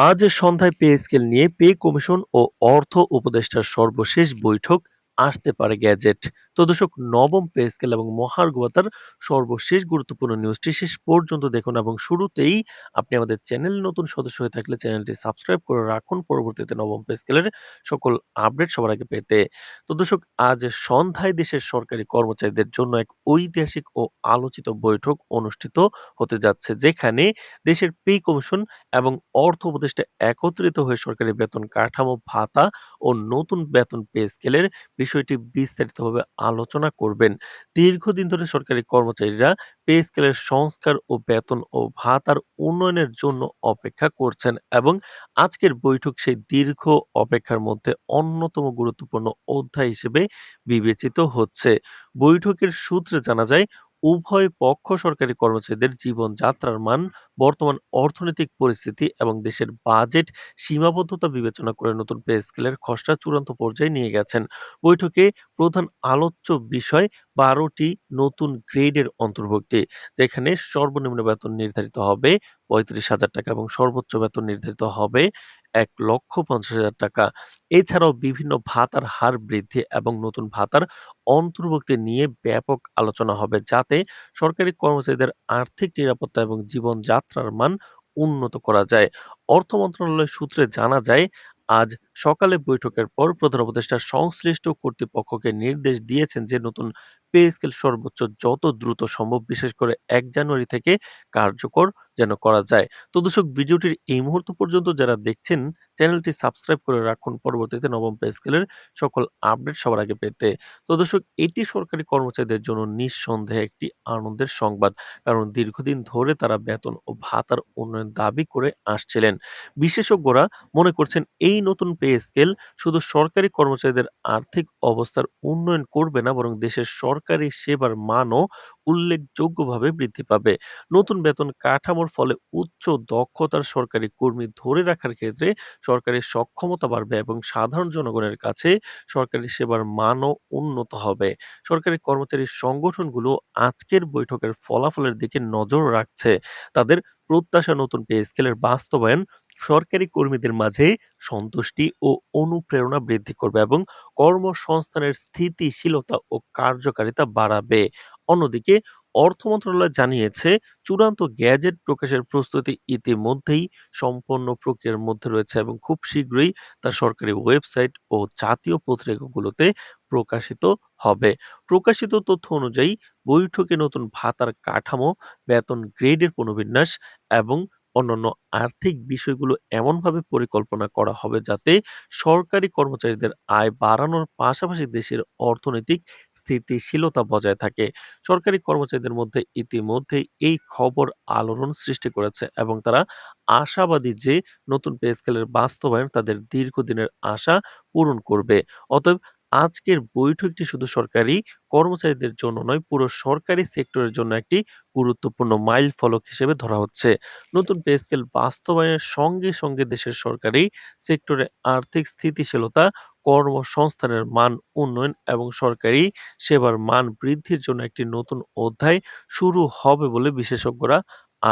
আজ সন্ধ্যায় pay scale নিয়ে পে কমিশন ও অর্থ উপদেষ্টার সর্বশেষ বৈঠক আসতে পারে গ্যাজেট। তো দর্শক, নবম পে স্কেল এবং মহার্ঘ ভাতার সর্বশেষ গুরুত্বপূর্ণ নিউজটি শেষ পর্যন্ত দেখুন এবং শুরুতেই আপনি আমাদের চ্যানেল নতুন সদস্য হয়ে থাকলে চ্যানেলটি সাবস্ক্রাইব করে রাখুন পরবর্তীতে নবম পে স্কেলের সকল আপডেট সবার আগে পেতে। তো দর্শক, আজ সন্ধ্যায় দেশের সরকারি কর্মচারীদের জন্য এক ঐতিহাসিক ও আলোচিত বৈঠক অনুষ্ঠিত হতে যাচ্ছে, যেখানে দেশের পে কমিশন এবং অর্থ উপদেষ্টা একত্রিত হয়ে সরকারি বেতন কাঠামো, ভাতা ও নতুন বেতন পে স্কেলের বিষয়টি বিস্তারিতভাবে আলোচনা করবেন। দীর্ঘদিন ধরে সরকারি কর্মচারীরা পে স্কেলের সংস্কার ও বেতন ও ভাতার উন্নয়নের জন্য অপেক্ষা করছেন এবং আজকের বৈঠক সেই দীর্ঘ অপেক্ষার মধ্যে অন্যতম গুরুত্বপূর্ণ অধ্যায় হিসেবে বিবেচিত হচ্ছে। বৈঠকের সূত্রে জানা যায়, উভয় পক্ষ সরকারি কর্মচারীদের জীবনযাত্রার মান, বর্তমান অর্থনৈতিক পরিস্থিতি এবং দেশের বাজেট সীমাবদ্ধতা বিবেচনা করে নতুন পে স্কেলের খসড়া চূড়ান্ত পর্যায়ে নিয়ে গেছেন। বৈঠকে প্রধান আলোচ্য বিষয় ১২টি নতুন গ্রেডের অন্তর্ভুক্তি, যেখানে সর্বনিম্ন বেতন নির্ধারিত হবে ৩৫,০০০ টাকা এবং সর্বোচ্চ বেতন নির্ধারিত হবে ১,৫০,০০০ টাকা। এছাড়াও বিভিন্ন ভাতার হার বৃদ্ধি এবং নতুন ভাতার অন্তর্ভুক্তি নিয়ে ব্যাপক আলোচনা হবে, যাতে সরকারি কর্মচারীদের আর্থিক নিরাপত্তা এবং জীবনযাত্রার মান উন্নত করা যায়। অর্থ মন্ত্রণালয় সূত্রে জানা যায়, আজ সকালে বৈঠকের পর প্রধান উপদেষ্টা সংশ্লিষ্ট কর্তৃপক্ষকে নির্দেশ দিয়েছেন যে নতুন পে স্কেল সর্বোচ্চ যত দ্রুত সম্ভব, বিশেষ করে ১ জানুয়ারি থেকে কার্যকর যেন করা যায়। তো দর্শক, ভিডিওটির এই মুহূর্ত পর্যন্ত যারা দেখছেন, চ্যানেলটি সাবস্ক্রাইব করে রাখুন পরবর্তীতে নবম পে স্কেলের সকল আপডেট সবার আগে পেতে। তো দর্শক, এটি সরকারি কর্মচারীদের জন্য নিঃসন্দেহে একটি আনন্দের সংবাদ। কারণ দীর্ঘদিন ধরে তারা বেতন ও ভাতার উন্নয়ন দাবি করে আসছিলেন। বিশেষজ্ঞরা মনে করছেন, এই নতুন পে স্কেল শুধু সরকারি কর্মচারীদের আর্থিক অবস্থার উন্নয়ন করবে না, বরং দেশের সরকারি সেবার মানও উল্লেখযোগ্যভাবে বৃদ্ধি পাবে। নতুন বেতন কাঠামোর ফলে উচ্চ দক্ষতার সরকারি কর্মী ধরে রাখার ক্ষেত্রে সরকারি সক্ষমতা বাড়বে এবং সাধারণ জনগণের কাছে সরকারি সেবার মানও উন্নত হবে। সরকারি কর্মচারী সংগঠনগুলো আজকের বৈঠকের ফলাফলের দিকে নজর রাখছে। তাদের প্রত্যাশা, নতুন পে স্কেলের বাস্তবায়ন সরকারি কর্মীদের মাঝে সন্তুষ্টি ও অনুপ্রেরণা বৃদ্ধি করবে এবং কর্মসংস্থানের স্থিতিশীলতা ও কার্যকারিতা বাড়াবে। অন্যদিকে অর্থ মন্ত্রণালয় জানিয়েছে, চূড়ান্ত গ্যাজেট প্রকাশের প্রস্তুতি ইতিমধ্যেই সম্পন্ন প্রক্রিয়ার মধ্যে রয়েছে এবং খুব শীঘ্রই তা সরকারি ওয়েবসাইট ও জাতীয় পত্রিকাগুলোতে প্রকাশিত হবে। প্রকাশিত তথ্য অনুযায়ী বৈঠকে নতুন ভাতার কাঠামো, বেতন গ্রেডের পুনর্বিন্যাস এবং অন্যান্য আর্থিক বিষয়গুলো এমনভাবে পরিকল্পনা করা হবে যাতে সরকারি কর্মচারীদের আয় বাড়ানোর পাশাপাশি দেশের অর্থনৈতিক স্থিতিশীলতা বজায় থাকে। সরকারি কর্মচারীদের মধ্যে ইতিমধ্যেই এই খবর আলোড়ন সৃষ্টি করেছে এবং তারা আশাবাদী যে নতুন পে স্কেলের বাস্তবায়ন তাদের দীর্ঘদিনের আশা পূরণ করবে। অতএব আজকের বৈঠকটি শুধু সরকারি কর্মচারীদের জন্য নয়, পুরো সরকারি সেক্টরের জন্য একটি গুরুত্বপূর্ণ মাইলফলক হিসেবে ধরা হচ্ছে। নতুন পে স্কেল বাস্তবায়নের সঙ্গে সঙ্গে দেশের সরকারি সেক্টরে আর্থিক স্থিতিশীলতা, কর্মসংস্থানের মান উন্নয়ন এবং সরকারি সেবার মান বৃদ্ধির জন্য একটি নতুন অধ্যায় শুরু হবে বলে বিশেষজ্ঞরা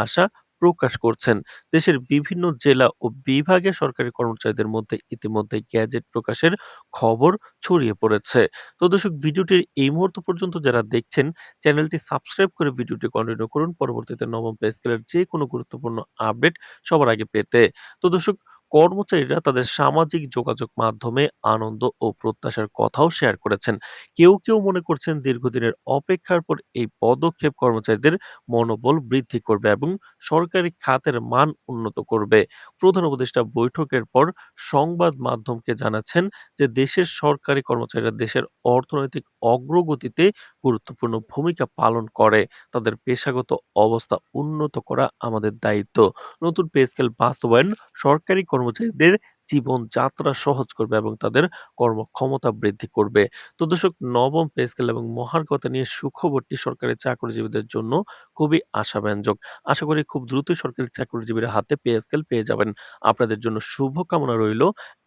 আশা প্রকাশ করছেন। দেশের বিভিন্ন জেলা ও বিভাগে সরকারি কর্মচারীদের মধ্যে ইতিমধ্যে গ্যাজেট প্রকাশের খবর ছড়িয়ে পড়েছে। তো দর্শক, ভিডিওটির এই মুহূর্ত পর্যন্ত যারা দেখছেন, চ্যানেলটি সাবস্ক্রাইব করে ভিডিওটি কন্টিনিউ করুন পরবর্তীতে নবম পে স্কেলের যে কোনো গুরুত্বপূর্ণ আপডেট সবার আগে পেতে। তো দর্শক, কর্মচারীরা তাদের সামাজিক যোগাযোগ মাধ্যমে আনন্দ ও প্রত্যাশার কথাও শেয়ার করেছেন। কেউ মনে করছেন দীর্ঘদিনের অপেক্ষার পর এই পদক্ষেপ কর্মচারীদের মনোবল বৃদ্ধি করবে এবং সরকারি খাতের মান উন্নত করবে। প্রধান উপদেষ্টা বৈঠকের পর সংবাদ মাধ্যমকে জানাচ্ছেন যে দেশের সরকারি কর্মচারীরা দেশের অর্থনৈতিক অগ্রগতিতে গুরুত্বপূর্ণ ভূমিকা পালন করে। তাদের পেশাগত অবস্থা উন্নত করা আমাদের দায়িত্ব। নতুন পে স্কেল বাস্তবায়ন সরকারি কর্মচারীদের জীবনযাত্রা সহজ করবে এবং তাদের কর্মক্ষমতা বৃদ্ধি করবে। তো দর্শক, নবম পে স্কেল এবং মহার্ঘতা নিয়ে সুখবরটি সরকারি চাকরিজীবীদের জন্য খুবই আশাব্যঞ্জক। আশা করি খুব দ্রুতই সরকারি চাকরিজীবীরা হাতে পে স্কেল পেয়ে যাবেন। আপনাদের জন্য শুভকামনা রইল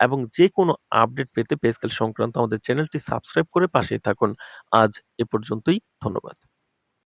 এবং যে কোনো আপডেট পেতে পে স্কেল সংক্রান্ত আমাদের চ্যানেলটি সাবস্ক্রাইব করে পাশেই থাকুন। আজ এ পর্যন্তই। ধন্যবাদ।